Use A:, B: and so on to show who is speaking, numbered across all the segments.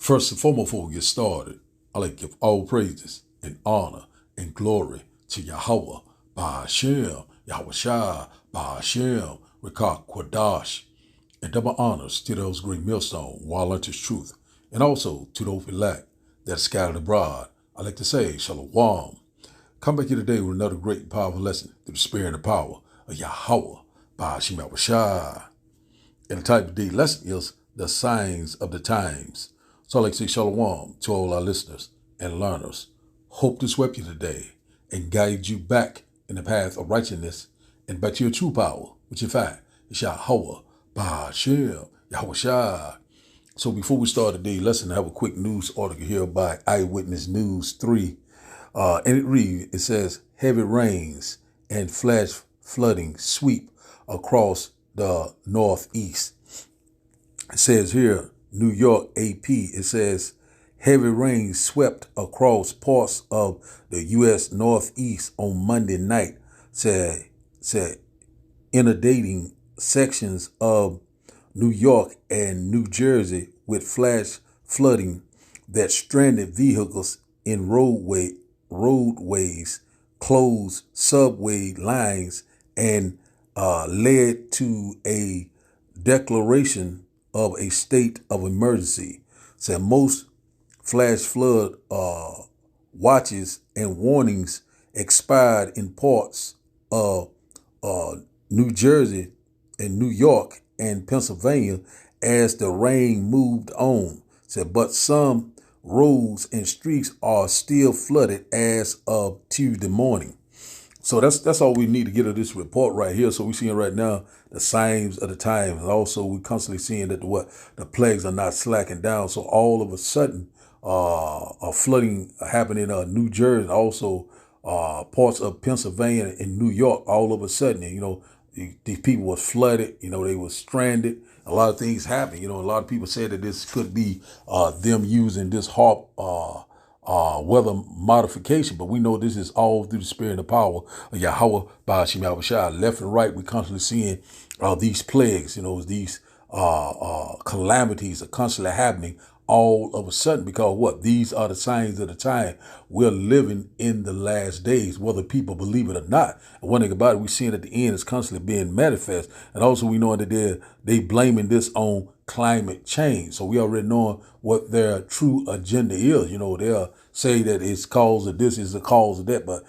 A: First and foremost, before we get started, I like to give all praises and honor and glory to Yahweh, Ba'ashem, Yahweh Shai, Ba'ashem, Rekah Kwadash, and double honors to those great millstone, while unto truth, and also to those elect that are scattered abroad. I like to say, Shalom. Come back here today with another great and powerful lesson through the spirit and the power of Yahweh, Ba'ashem, Yahweh Shai. And the type of the lesson is the signs of the times. So I like to say shalom to all our listeners and learners. Hope to swept you today and guide you back in the path of righteousness and back to your true power, which in fact is Yahweh, Ba'ashem, Yahweh Shai. So before we start today's lesson, I have a quick news article here by Eyewitness News 3. And it reads, it says, heavy rains and flash flooding sweep across the Northeast. It says here, New York AP, it says, heavy rain swept across parts of the U.S. Northeast on Monday night, said inundating sections of New York and New Jersey with flash flooding that stranded vehicles in roadways, closed subway lines, and led to a declaration of a state of emergency. Said most flash flood watches and warnings expired in parts of New Jersey and New York and Pennsylvania as the rain moved on. Said, but some roads and streets are still flooded as of Tuesday morning. So that's all we need to get of this report right here. So we're seeing right now the signs of the times. And also we're constantly seeing that the plagues are not slacking down. So all of a sudden, a flooding happened in New Jersey, and also parts of Pennsylvania and New York. All of a sudden, these people were flooded. They were stranded. A lot of things happened. A lot of people said that this could be them using this HARP weather modification, but we know this is all through the spirit and the power of Yahweh, Ba'ashem, Yahweh Shai. Left and right, we're constantly seeing these plagues, these calamities are constantly happening all of a sudden, because what? These are the signs of the time. We're living in the last days, whether people believe it or not. And one thing about it, we're seeing at the end is constantly being manifest. And also we know that they blaming this on climate change. So we already know what their true agenda is. They'll say that it's cause of this, is the cause of that. But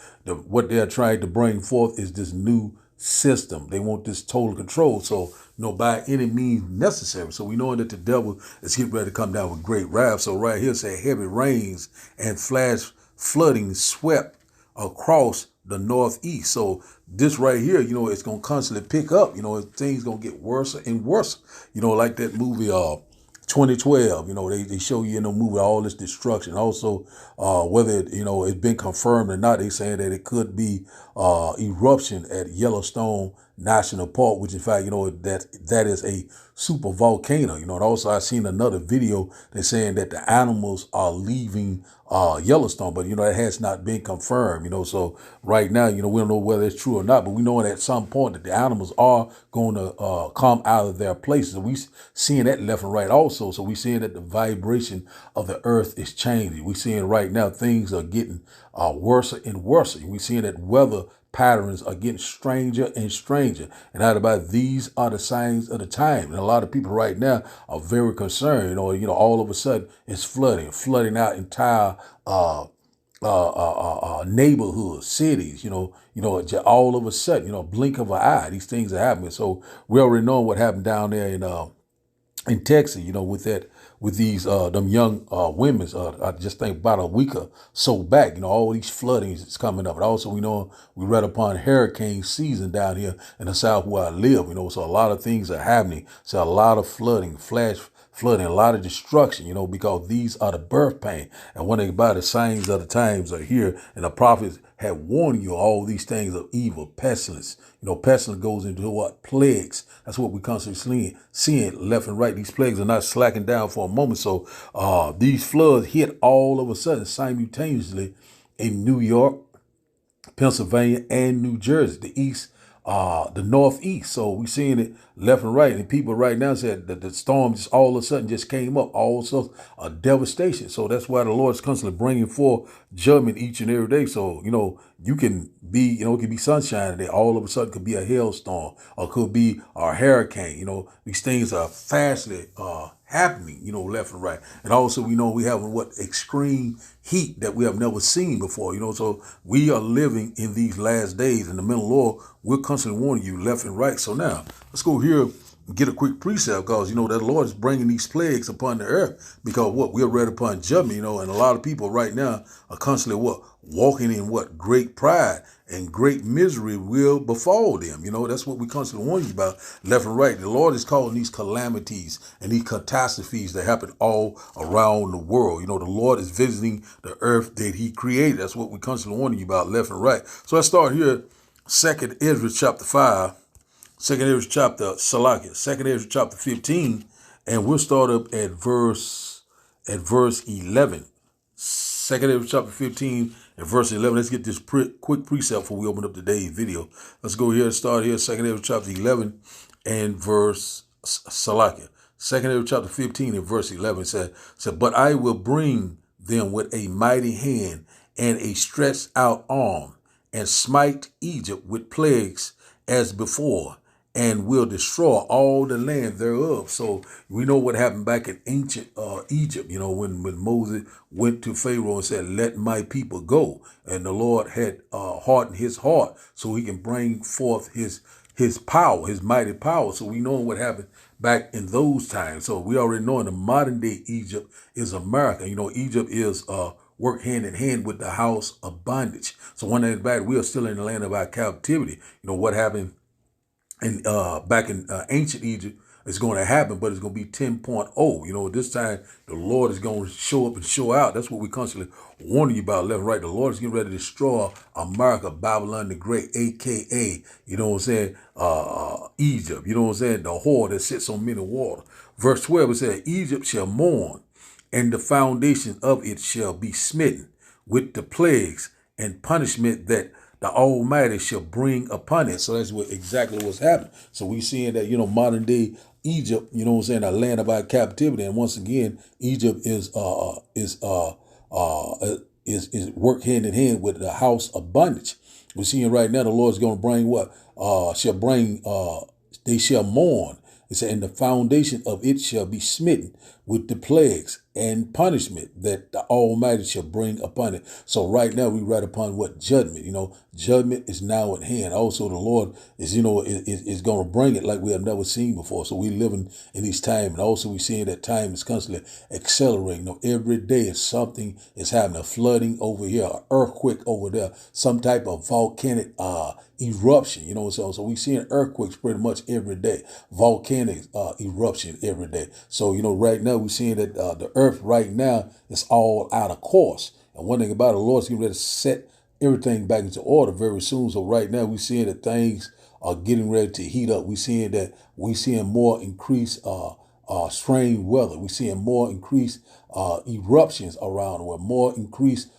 A: what they're trying to bring forth is this new system. They want this total control. So, by any means necessary. So we know that the devil is getting ready to come down with great wrath. So right here say heavy rains and flash flooding swept across the Northeast. So this right here, it's going to constantly pick up. Things going to get worse and worse. Like that movie, 2012, they show you in the movie all this destruction. Also, whether, it's been confirmed or not, they saying that it could be eruption at Yellowstone National Park, which in fact, that is a super volcano, and also I seen another video that's saying that the animals are leaving Yellowstone, but that has not been confirmed, so right now, we don't know whether it's true or not, but we know at some point that the animals are going to come out of their places. And we seeing that left and right also. So we seeing that the vibration of the earth is changing. We seeing right now things are getting worse and worse. We seeing that weather patterns are getting stranger and stranger. And out about these are the signs of the time. And a lot of people right now are very concerned. All of a sudden it's flooding out entire neighborhoods, cities, all of a sudden, blink of an eye, these things are happening. So we already know what happened down there in Texas, with these them young women. I just think about a week or so back, all these floodings is coming up. And also we read upon hurricane season down here in the South where I live, so a lot of things are happening. So a lot of flooding, flash flooding, a lot of destruction, because these are the birth pain. And one thing about it, signs of the times are here, and the prophets have warned you all these things of evil, pestilence. Pestilence goes into what? Plagues. That's what we constantly seeing left and right. These plagues are not slacking down for a moment. So these floods hit all of a sudden simultaneously in New York, Pennsylvania, and New Jersey. The east the northeast. So we seeing it left and right. And people right now said that the storm just all of a sudden just came up, all sorts of devastation. So that's why the Lord is constantly bringing forth judgment each and every day. So, you can be, it could be sunshine today. All of a sudden could be a hailstorm or could be a hurricane. These things are fastly happening, left and right. And also, we know we have extreme heat that we have never seen before, so we are living in these last days. And the men of the Lord, we're constantly warning you left and right. So now let's go here and get a quick precept, because, that the Lord is bringing these plagues upon the earth because we're ready upon judgment, and a lot of people right now are constantly walking in great pride, and great misery will befall them. That's what we constantly warn you about left and right. The Lord is calling these calamities and these catastrophes that happen all around the world. The Lord is visiting the earth that he created. That's what we constantly warning you about left and right. So let's start here. 2nd Ezra chapter 5, 2nd Ezra chapter 15, and we'll start up at verse 11. 2nd Ezra chapter 15 and verse 11. Let's get this quick precept before we open up today's video. Let's go here and start here. 2nd Ezra chapter 11 and verse 2nd Ezra chapter 15 and verse 11 said, but I will bring them with a mighty hand and a stretched out arm, and smite Egypt with plagues as before, and will destroy all the land thereof. So we know what happened back in ancient Egypt, when Moses went to Pharaoh and said, let my people go. And the Lord had hardened his heart so he can bring forth his power, his mighty power. So we know what happened back in those times. So we already know in the modern day Egypt is America. Egypt is work hand in hand with the house of bondage. So one day back, we are still in the land of our captivity. What happened in back in ancient Egypt is going to happen, but it's going to be 10.0. This time the Lord is going to show up and show out. That's what we constantly warning you about left and right. The Lord is getting ready to destroy America, Babylon the Great, aka, Egypt, the whore that sits on many water. Verse 12, it says, Egypt shall mourn, and the foundation of it shall be smitten with the plagues and punishment that the Almighty shall bring upon it. So that's exactly what's happening. So we seeing that, modern day Egypt, a land of our captivity. And once again, Egypt is work hand in hand with the house of bondage. We're seeing right now the Lord's going to bring they shall mourn. It said, and the foundation of it shall be smitten with the plagues and punishment that the Almighty shall bring upon it. So right now we write upon judgment. Judgment is now at hand. Also the Lord is, is going to bring it like we have never seen before. So we're living in these times. And also we're seeing that time is constantly accelerating. Every day something is happening. A flooding over here, an earthquake over there, some type of volcanic eruption, so we're seeing earthquakes pretty much every day, volcanic eruption every day. So, right now we're seeing that the earth right now is all out of course. And one thing about it, the Lord's getting ready to set everything back into order very soon. So right now we're seeing that things are getting ready to heat up. We're seeing more increased strange weather. We're seeing more increased eruptions around the world, more increased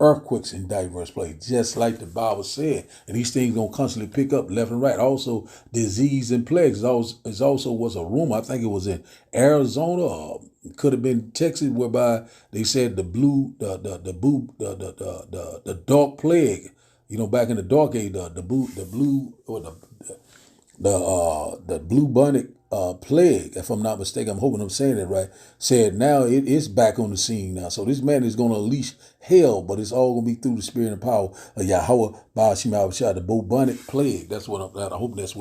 A: earthquakes in diverse places, just like the Bible said. And these things gonna constantly pick up left and right. Also, disease and plagues is also was a rumor. I think it was in Arizona, or it could have been Texas, whereby they said the dark plague. Back in the dark age, the bubonic plague, if I'm not mistaken, I'm hoping I'm saying it right, said now it is back on the scene now. So this man is going to unleash hell, but it's all going to be through the spirit and power of Yahweh Ba'ashim Abishai, the bubonic plague. That's what I hope that's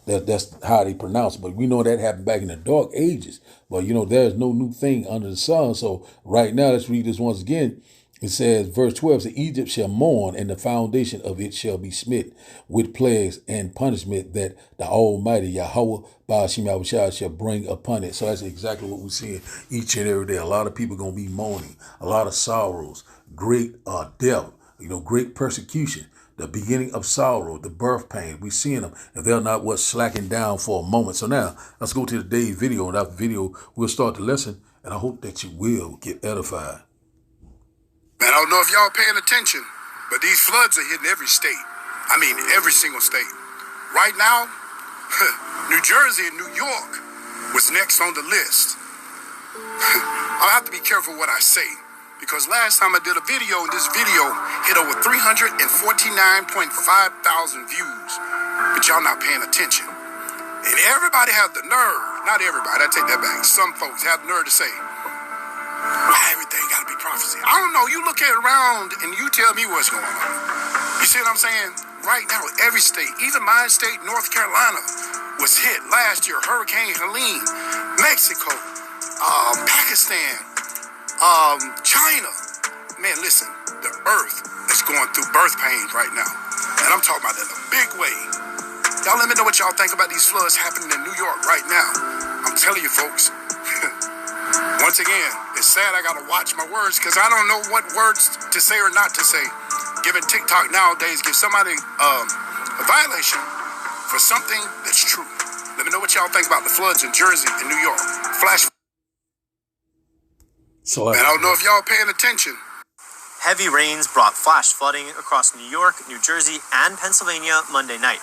A: that's how they pronounce it. But we know that happened back in the dark ages. But there's no new thing under the sun. So right now, let's read this once again. It says, verse 12, says, Egypt shall mourn, and the foundation of it shall be smitten with plagues and punishment that the Almighty Yahweh Ba'ashim Yahushua shall bring upon it. So that's exactly what we're seeing each and every day. A lot of people going to be mourning, a lot of sorrows, great death, great persecution, the beginning of sorrow, the birth pain. We're seeing them, and they're not slacking down for a moment. So now let's go to today's video, and after the video, we'll start the lesson, and I hope that you will get edified.
B: Man, I don't know if y'all paying attention, but these floods are hitting every state. I mean, every single state. Right now, New Jersey and New York was next on the list. I'll have to be careful what I say, because last time I did a video, and this video hit over 349.5 thousand views, but y'all not paying attention. And everybody have the nerve, not everybody, I take that back, some folks have the nerve to say, why everything gotta be prophecy? I don't know, you look at it around and you tell me what's going on. You see what I'm saying? Right now, every state, even my state, North Carolina, was hit last year. Hurricane Helene, Mexico, Pakistan, China. Man, listen, the earth is going through birth pains right now. And I'm talking about that in a big way. Y'all let me know what y'all think about these floods happening in New York right now. I'm telling you, folks. Once again, it's sad I gotta watch my words because I don't know what words to say or not to say. Given TikTok nowadays gives somebody a violation for something that's true. Let me know what y'all think about the floods in Jersey and New York. Flash.
A: So
B: And I don't know if y'all paying attention.
C: Heavy rains brought flash flooding across New York, New Jersey, and Pennsylvania Monday night.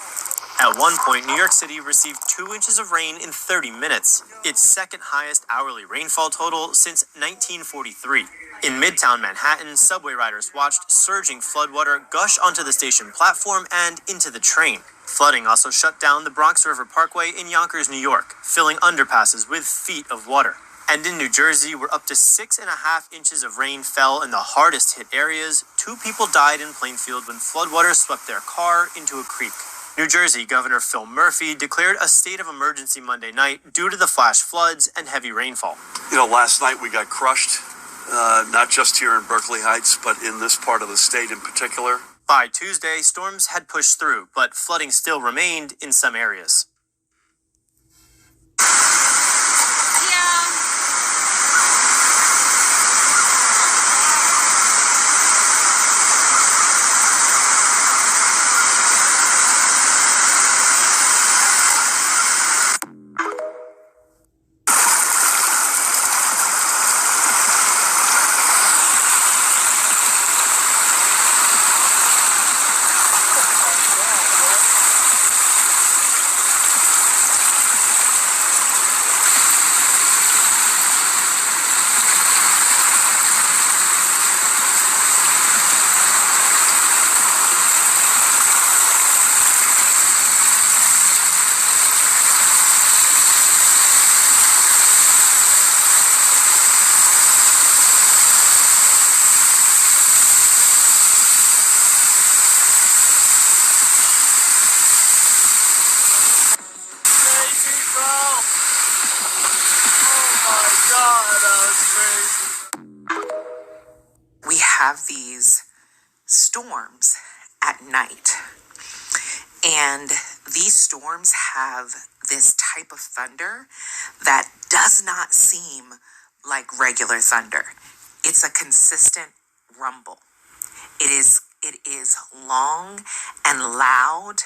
C: At one point, New York City received 2 inches of rain in 30 minutes, its second highest hourly rainfall total since 1943. In Midtown Manhattan, subway riders watched surging floodwater gush onto the station platform and into the train. Flooding also shut down the Bronx River Parkway in Yonkers, New York, filling underpasses with feet of water. And in New Jersey, where up to 6.5 inches of rain fell in the hardest hit areas, 2 people died in Plainfield when floodwater swept their car into a creek. New Jersey Governor Phil Murphy declared a state of emergency Monday night due to the flash floods and heavy rainfall.
D: You know, last night we got crushed, not just here in Berkeley Heights, but in this part of the state in particular.
C: By Tuesday, storms had pushed through, but flooding still remained in some areas.
E: We have these storms at night, and these storms have this type of thunder that does not seem like regular thunder. It's a consistent rumble. It is long and loud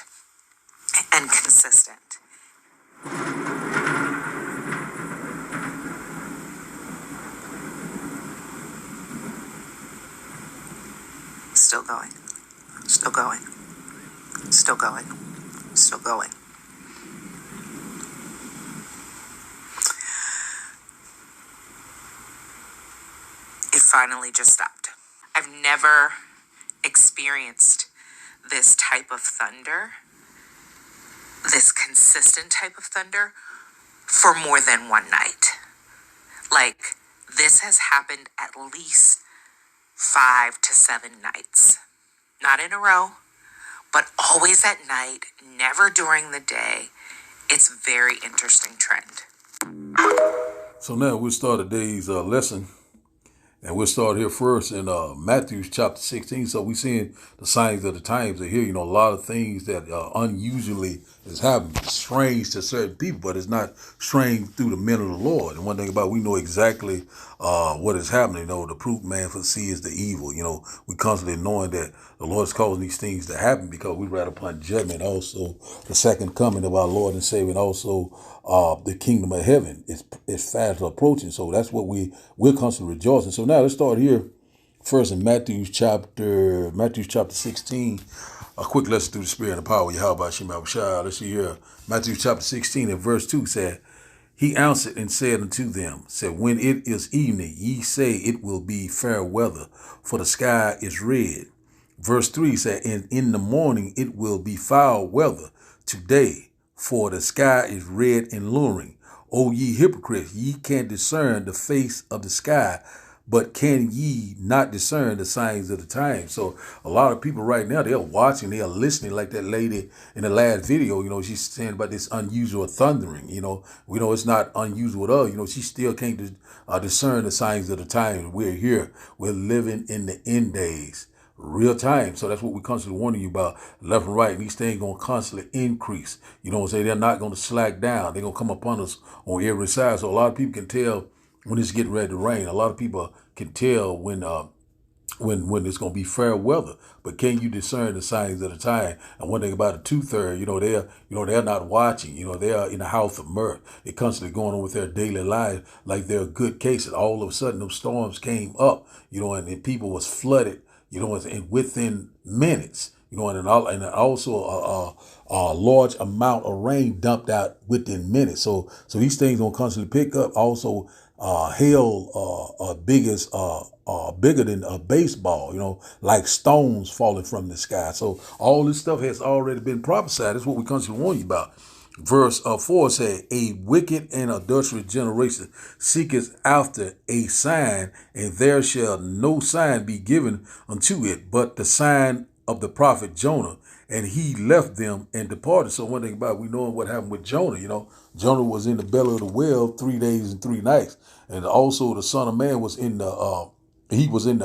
E: and consistent. Still going, still going, still going, still going. It finally just stopped. I've never experienced this type of thunder, this consistent type of thunder, for more than one night. Like, this has happened at least 5 to 7 nights. Not in a row, but always at night, never during the day. It's a very interesting trend.
A: So now we'll start today's lesson. And we'll start here first in Matthew chapter 16. So we're seeing the signs of the times are here. You know, a lot of things that unusually is happening. It's strange to certain people, but it's not strange through the men of the Lord. And one thing about it, we know exactly what is happening. You know, the proof man for the see is the evil. You know, we constantly knowing that the Lord is causing these things to happen because we read upon judgment, also the second coming of our Lord and Savior, and also the kingdom of heaven is fast approaching. So that's what we're constantly rejoicing. So now let's start here first in Matthew chapter 16. A quick lesson through the Spirit and the power of Yahweh Shema Shah. Let's see here. Matthew chapter 16 and verse 2 said, He answered and said unto them, said, When it is evening, ye say it will be fair weather, for the sky is red. Verse 3 said, And in the morning it will be foul weather today, for the sky is red and lowering. O ye hypocrites, ye can discern the face of the sky, but can ye not discern the signs of the time? So a lot of people right now, they're watching, they're listening, like that lady in the last video, she's saying about this unusual thundering. We know it's not unusual at all. She still can't discern the signs of the time. We're here. We're living in the end days. Real time. So that's what we're constantly warning you about, left and right. And these things going to constantly increase. They're not going to slack down. They're going to come upon us on every side. So a lot of people can tell when it's getting ready to rain. A lot of people can tell when it's going to be fair weather. But can you discern the signs of the time? And one thing about the 2/3, they're not watching. They're in the house of mirth. They're constantly going on with their daily life like they're good cases. All of a sudden, those storms came up, and people was flooded, and within minutes, and also a large amount of rain dumped out within minutes. So these things gonna constantly pick up. Also, hail bigger than a baseball, like stones falling from the sky. So all this stuff has already been prophesied. That's what we constantly warn you about. Verse 4 said, A wicked and adulterous generation seeketh after a sign, and there shall no sign be given unto it, but the sign of the prophet Jonah. And he left them and departed. So one thing about it, we know what happened with Jonah. Jonah was in the belly of the whale 3 days and 3 nights. And also the Son of Man was in the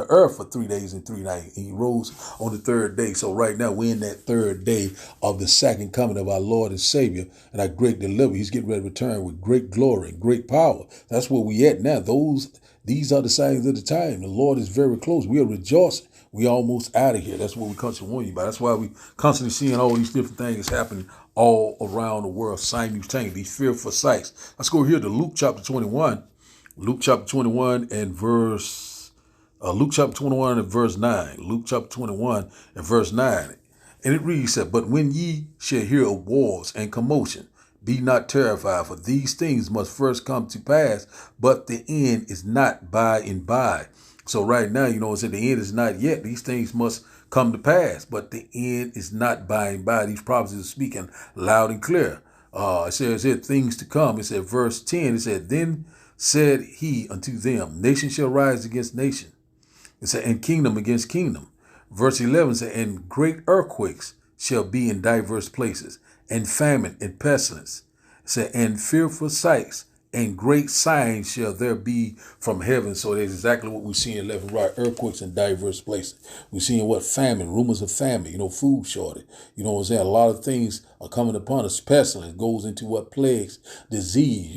A: earth for 3 days and 3 nights. And he rose on the third day. So right now we're in that third day of the second coming of our Lord and Savior and our great delivery. He's getting ready to return with great glory and great power. That's where we at now. These are the signs of the time. The Lord is very close. We are rejoicing. We almost out of here. That's what we constantly warn you about. That's why we constantly seeing all these different things happening all around the world simultaneously. These fearful sights. Let's go here to Luke chapter 21. Luke chapter 21 and verse 9. Luke chapter 21 and verse 9. And it reads that, But when ye shall hear of wars and commotion, be not terrified, for these things must first come to pass, but the end is not by and by. So right now, it's at the end is not yet. These things must come to pass, but the end is not by and by. These prophecies are speaking loud and clear. It says here things to come. It said verse 10, it said, Then said he unto them, Nation shall rise against nation. It said, and kingdom against kingdom. Verse 11 said, And great earthquakes shall be in diverse places, and famine and pestilence. It said, And fearful sights and great signs shall there be from heaven. So that's exactly what we see in left and right, earthquakes in diverse places. We're seeing what? Famine, rumors of famine, food shortage. A lot of things are coming upon us. Pestilence goes into what? Plagues, disease,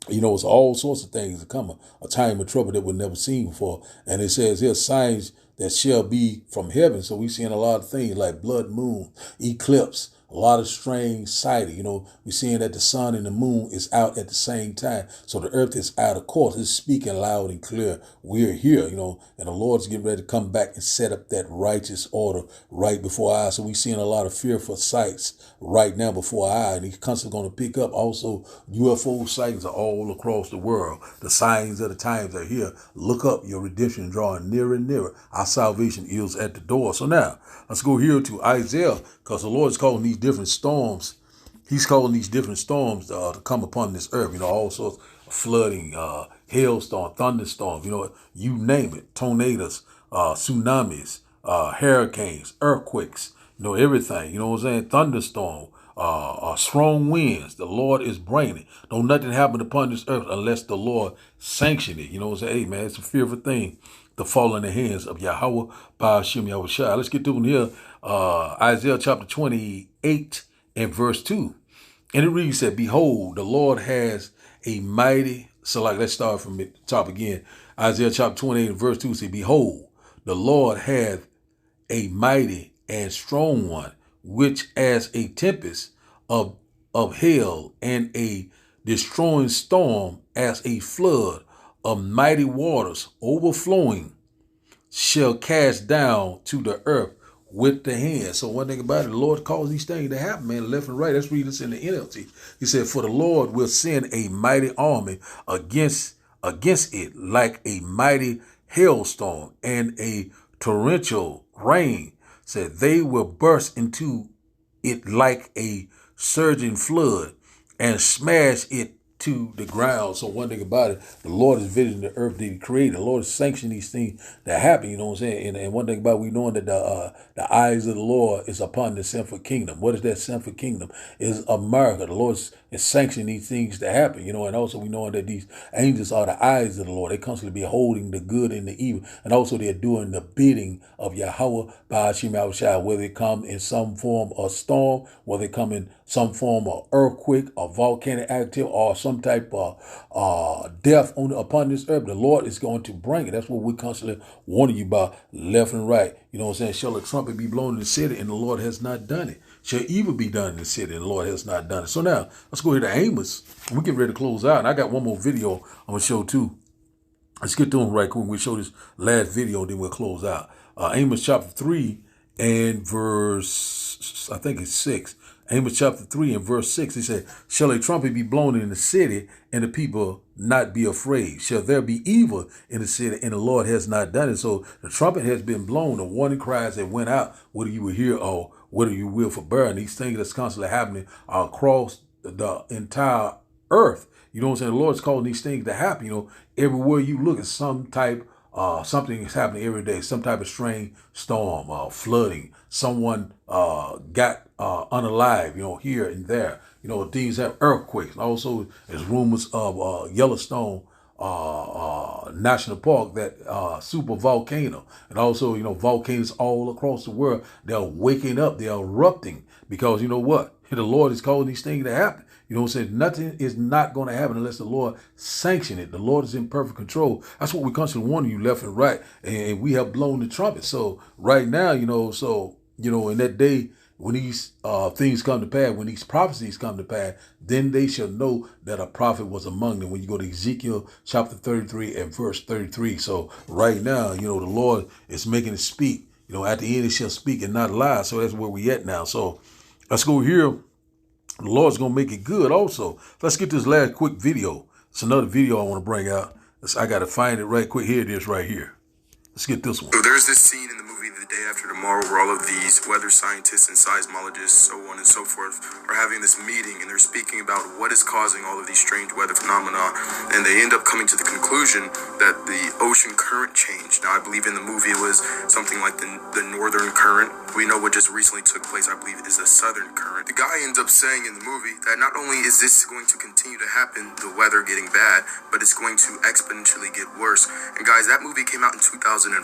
A: it's all sorts of things that come, a time of trouble that we've never seen before. And it says here, signs that shall be from heaven. So we're seeing a lot of things like blood moon, eclipse, a lot of strange sighting. We're seeing that the sun and the moon is out at the same time. So the earth is out of course. It's speaking loud and clear. We're here, and the Lord's getting ready to come back and set up that righteous order right before our eyes. So we're seeing a lot of fearful sights right now before our eyes. And he's constantly going to pick up. Also, UFO sightings are all across the world. The signs of the times are here. Look up, your redemption drawing nearer and nearer. Our salvation is at the door. So now, let's go here to Isaiah, because the Lord is calling these different storms. He's calling these different storms to come upon this earth. All sorts of flooding, hailstorm, thunderstorms, you name it, tornadoes, tsunamis, hurricanes, earthquakes, everything, thunderstorm, strong winds. The Lord is bringing it. Don't nothing happen upon this earth unless the Lord sanction it. Hey man, it's a fearful thing to fall in the hands of Yahweh Ba'ashem Yahushua. Let's get to here. Isaiah chapter 28 and verse 2. And it reads that, Behold, the Lord has a mighty, let's start from the top again. Isaiah chapter 28 and verse 2 says, Behold, the Lord hath a mighty and strong one, which as a tempest of hail and a destroying storm, as a flood of mighty waters overflowing shall cast down to the earth with the hand. So one thing about it, the Lord calls these things to happen, man, left and right. Let's read this in the NLT. He said, for the Lord will send a mighty army against it, like a mighty hailstorm and a torrential rain. Said they will burst into it like a surging flood and smash it to the ground. So one thing about it, the Lord is visiting the earth that he created. The Lord is sanctioning these things that happen, you know what I'm saying? And one thing about we knowing that the eyes of the Lord is upon the sinful kingdom. What is that sinful kingdom? Is America. The Lord is sanctioning these things to happen, you know, and also we knowing that these angels are the eyes of the Lord. They constantly beholding the good and the evil. And also they're doing the bidding of Yahweh Ba'ashim Yahushua, whether they come in some form of storm, whether they come in some form of earthquake or volcanic activity or some type of death upon this earth. The Lord is going to bring it. That's what we constantly warning you about left and right. You know what I'm saying? Shall a trumpet be blown in the city and the Lord has not done it? Shall evil be done in the city and the Lord has not done it? So now let's go here to Amos. We get ready to close out. And I got one more video I'm going to show too. Let's get to them right quick. We'll show this last video, then we'll close out. Amos chapter 3 and verse, I think it's 6. Amos chapter 3 and verse 6, he said, shall a trumpet be blown in the city and the people not be afraid? Shall there be evil in the city and the Lord has not done it? So the trumpet has been blown. The warning cries that went out, whether you will hear or whether you will forbear. And these things that's constantly happening across the entire earth. You know what I'm saying? The Lord's calling these things to happen. You know, everywhere you look at some type, something is happening every day. Some type of strange storm, flooding. Someone got unalive, you know, here and there. You know, things have earthquakes. Also, there's rumors of Yellowstone National Park, that super volcano. And also, you know, volcanoes all across the world, they're waking up, they're erupting because you know what? The Lord is calling these things to happen. You know what I'm saying? Nothing is not going to happen unless the Lord sanction it. The Lord is in perfect control. That's what we constantly warning you left and right. And we have blown the trumpet. So right now, you know, in that day, when these things come to pass, when these prophecies come to pass, then they shall know that a prophet was among them. When you go to Ezekiel chapter 33 and verse 33. So right now, you know, the Lord is making it speak. You know, at the end it shall speak and not lie. So that's where we at now. So let's go here. The Lord's going to make it good also. Let's get this last quick video. It's another video I want to bring out. I got to find it right quick. Here it is right here. Let's get this one.
F: So there's this scene in the movie The Day After Tomorrow where all of these weather scientists and seismologists, so on and so forth, are having this meeting and they're speaking about what is causing all of these strange weather phenomena. And they end up coming to the conclusion that the ocean current changed. Now, I believe in the movie it was something like the northern current. We know what just recently took place, I believe, is the southern current. The guy ends up saying in the movie that not only is this going to continue to happen, the weather getting bad, but it's going to exponentially get worse. And guys, that movie came out in 2004.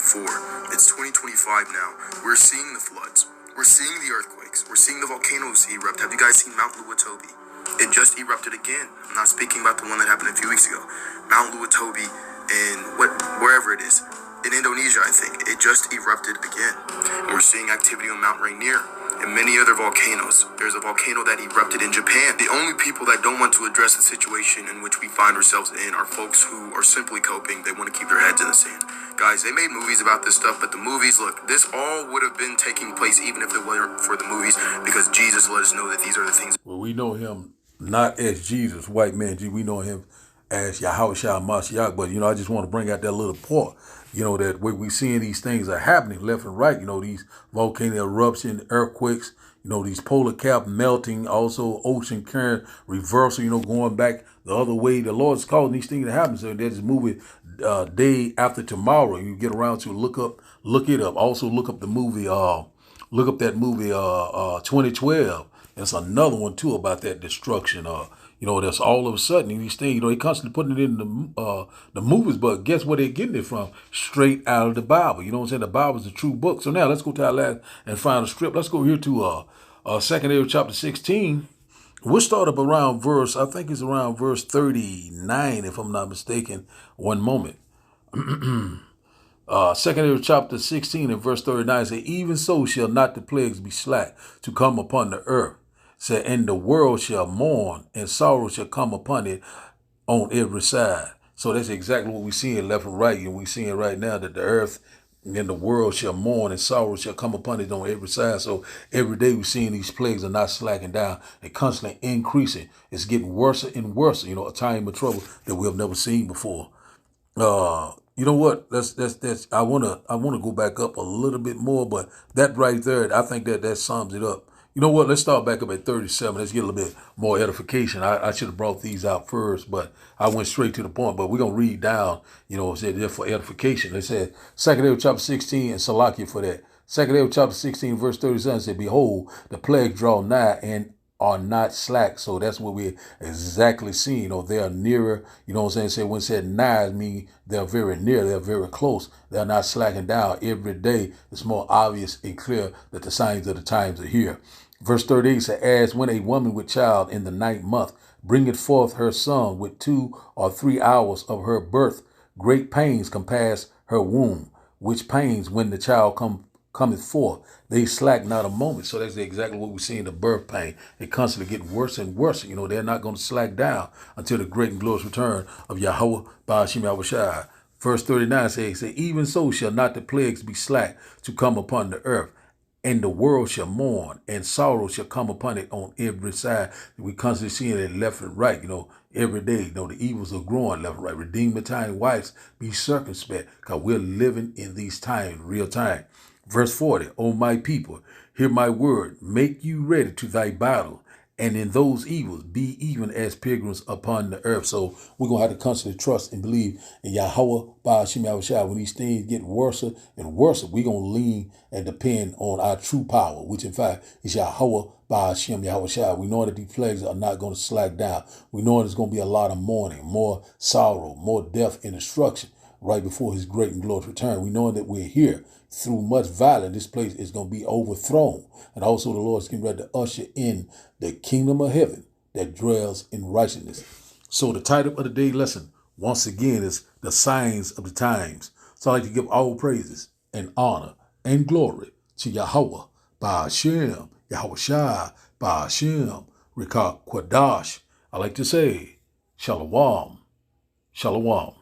F: It's 2025 now. We're seeing the floods. We're seeing the earthquakes. We're seeing the volcanoes erupt. Have you guys seen Mount Luatobi? It just erupted again. I'm not speaking about the one that happened a few weeks ago. Mount Luatobi in wherever it is. In Indonesia, I think. It just erupted again. And we're seeing activity on Mount Rainier and many other volcanoes. There's a volcano that erupted in Japan. The only people that don't want to address the situation in which we find ourselves in are folks who are simply coping. They want to keep their heads in the sand. Guys, they made movies about this stuff, but the movies, look, this all would have been taking place even if it weren't for the movies, because Jesus let us know that these are the things.
A: Well, we know him not as Jesus, white man. We know him as Yahushua Mashiach. But, you know, I just want to bring out that little part, you know, that we seeing these things are happening left and right. You know, these volcano eruptions, earthquakes, you know, these polar cap melting, also ocean current reversal, you know, going back the other way. The Lord's causing these things to happen. So there's this movie, Day After Tomorrow. You get around to look it up. Also look up the movie, look up that movie, 2012. There's another one too about that destruction. You know, that's all of a sudden these things, you know, they constantly putting it in the movies, but guess where they're getting it from? Straight out of the Bible. You know what I'm saying? The Bible is the true book. So now let's go to our last and final script. Let's go here to 2 Amos chapter 16. We'll start up around verse, I think it's around verse 39, if I'm not mistaken. One moment. 2 Amos chapter 16 and verse 39 say, even so shall not the plagues be slack to come upon the earth. Say, and the world shall mourn, and sorrow shall come upon it on every side. So that's exactly what we're seeing left and right. And we're seeing right now that the earth, And then the world shall mourn and sorrow shall come upon it on every side. So every day we're seeing these plagues are not slacking down and constantly increasing. It's getting worse and worse, a time of trouble that we have never seen before. You know what? That's I wanna go back up a little bit more, but that right there, I think that sums it up. You know what? Let's start back up at 37. Let's get a little bit more edification. I should have brought these out first, but I went straight to the point. But we're gonna read down, it said there for edification. It said 2 Amos chapter 16, and Salakia for that. 2 Amos chapter 16, verse 37 said, "Behold, the plagues draw nigh and are not slack." So that's what we're exactly seeing. They are nearer. You know what I'm saying? So when it said nigh, mean they're very near, they're very close. They're not slacking down. Every day it's more obvious and clear that the signs of the times are here. Verse 38 says, "As when a woman with child in the 9th month bringeth forth her son with 2 or 3 hours of her birth, great pains compass her womb, which pains when the child cometh forth, they slack not a moment." So that's exactly what we see in the birth pain. It constantly get worse and worse. They're not going to slack down until the great and glorious return of Yahweh Ba'ashim Yahushua. Verse 39 says, "Even so shall not the plagues be slack to come upon the earth, and the world shall mourn, and sorrow shall come upon it on every side." We constantly seeing it left and right, every day. The evils are growing left and right. Redeem the time, wives, be circumspect, because we're living in these times, real time. Verse 40, "O my people, hear my word, make you ready to thy battle, and in those evils be even as pilgrims upon the earth." So we're going to have to constantly trust and believe in Yahweh Ba'ashim Yahushua. When these things get worse and worse, we're going to lean and depend on our true power, which in fact is Yahweh Ba'ashim Yahushua. We know that these plagues are not going to slack down. We know there's going to be a lot of mourning, more sorrow, more death and destruction right before his great and glorious return. We know that we're here. Through much violence, this place is going to be overthrown. And also the Lord is getting ready to usher in the kingdom of heaven that dwells in righteousness. So the title of the day lesson, once again, is the signs of the times. So I'd like to give all praises and honor and glory to Yahweh Ba'ashim Yahushua Ba'ashim Rikah Kwadash. I like to say, Shalom, Shalom.